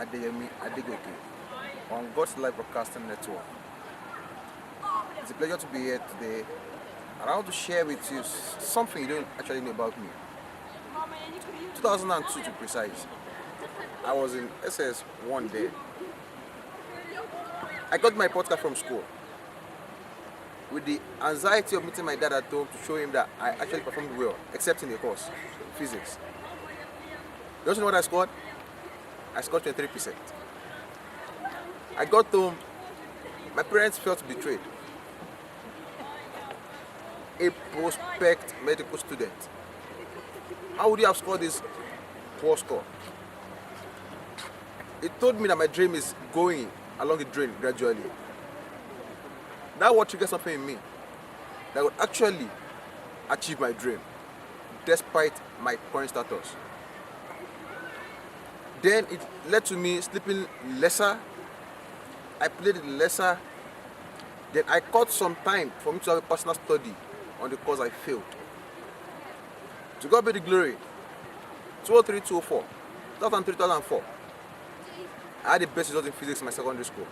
Adeyemi Adegoke on God's Live Broadcasting Network. It's a pleasure to be here today, and I want to share with you something you don't actually know about me. 2002 to be precise, I was in SS one day. I got my podcast from school with the anxiety of meeting my dad at home to show him that I actually performed well, except in the course, physics. Don't you know what I scored? I scored 23%. I got home, my parents felt betrayed. A prospect medical student. How would you have scored this poor score? It told me that my dream is going along the drain gradually. That what triggered something in me that would actually achieve my dream despite my current status. Then it led to me sleeping lesser. I played lesser. Then I cut some time for me to have a personal study on the course I failed. To God be the glory. 2003, 2004, 2003, 2004. I had the best result in physics in my secondary school.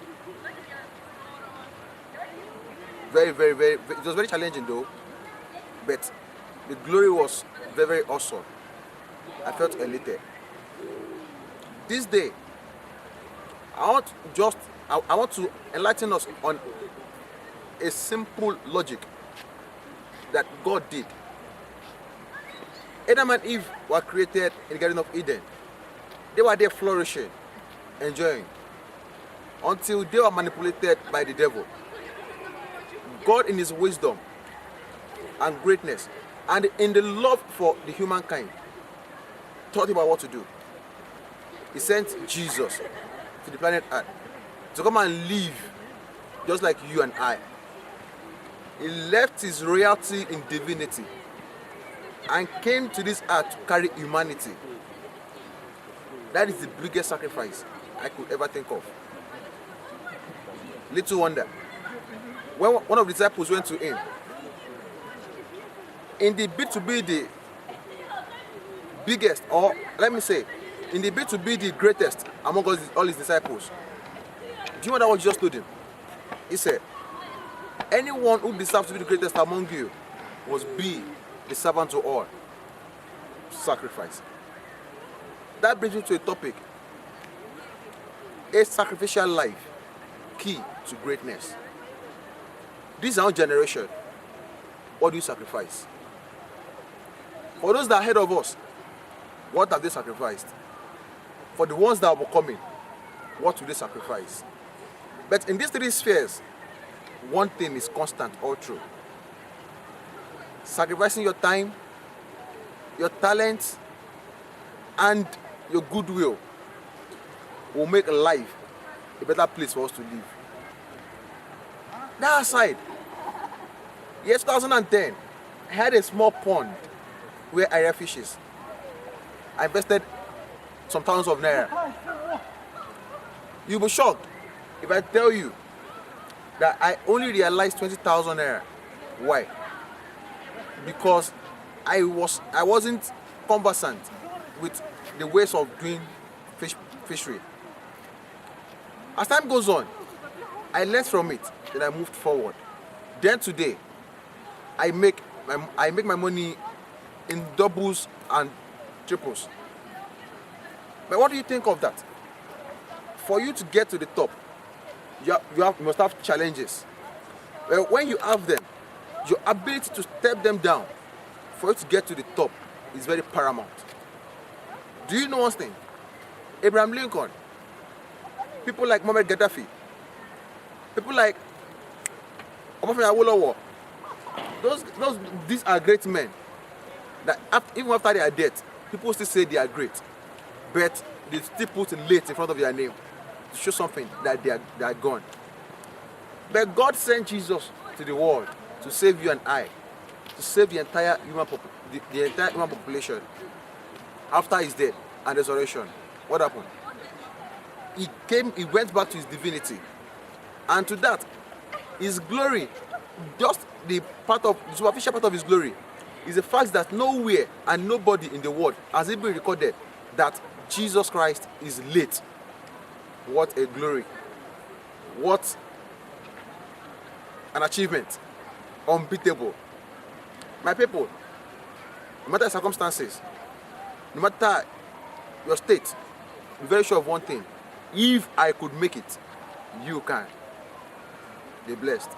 It was very challenging though, but the glory was very awesome. I felt elated. This day, I want to enlighten us on a simple logic that God did. Adam and Eve were created in the Garden of Eden. They were there flourishing, enjoying, until they were manipulated by the devil. God, in his wisdom and greatness and in the love for the humankind, taught him about what to do. He sent Jesus to the planet Earth to come and live just like you and I. He left his royalty in divinity and came to this earth to carry humanity. That is the biggest sacrifice I could ever think of. Little wonder, when one of the disciples went to him, in the bid to be the biggest, or let me say, in the bid to be the greatest among all his disciples, do you know what he just told him? He said, anyone who deserves to be the greatest among you must be the servant to all. Sacrifice. That brings me to a topic. A sacrificial life, key to greatness. This is our generation. What do you sacrifice? For those that are ahead of us, what have they sacrificed? For the ones that are coming, what will they sacrifice? But in these three spheres, one thing is constant all through. Sacrificing your time, your talents, and your goodwill will make life a better place for us to live. That aside, year 2010, I had a small pond where I rear fishes. I invested some thousands of naira. You'll be shocked if I tell you that I only realized 20,000 naira. Why? Because I wasn't conversant with the ways of doing fishery. As time goes on, I learned from it, then I moved forward. Then today, I make my money in doubles and triples. But what do you think of that? For you to get to the top, you must have challenges. Well, when you have them, your ability to step them down for you to get to the top is very paramount. Do you know one thing? Abraham Lincoln, people like Muhammad Gaddafi, people like Obafemi Awolowo, these are great men that even after their death, people still say they are great, but they still put late in front of their name to show something that they are gone. But God sent Jesus to the world to save you and I, to save the entire human population. After his death and resurrection, what happened? He went back to his divinity, and to that, his glory, just the superficial part of his glory, is the fact that nowhere and nobody in the world has it been recorded that Jesus Christ is late. What a glory. What an achievement. Unbeatable. My people, no matter the circumstances, no matter your state, be very sure of one thing. If I could make it, you can. Be blessed.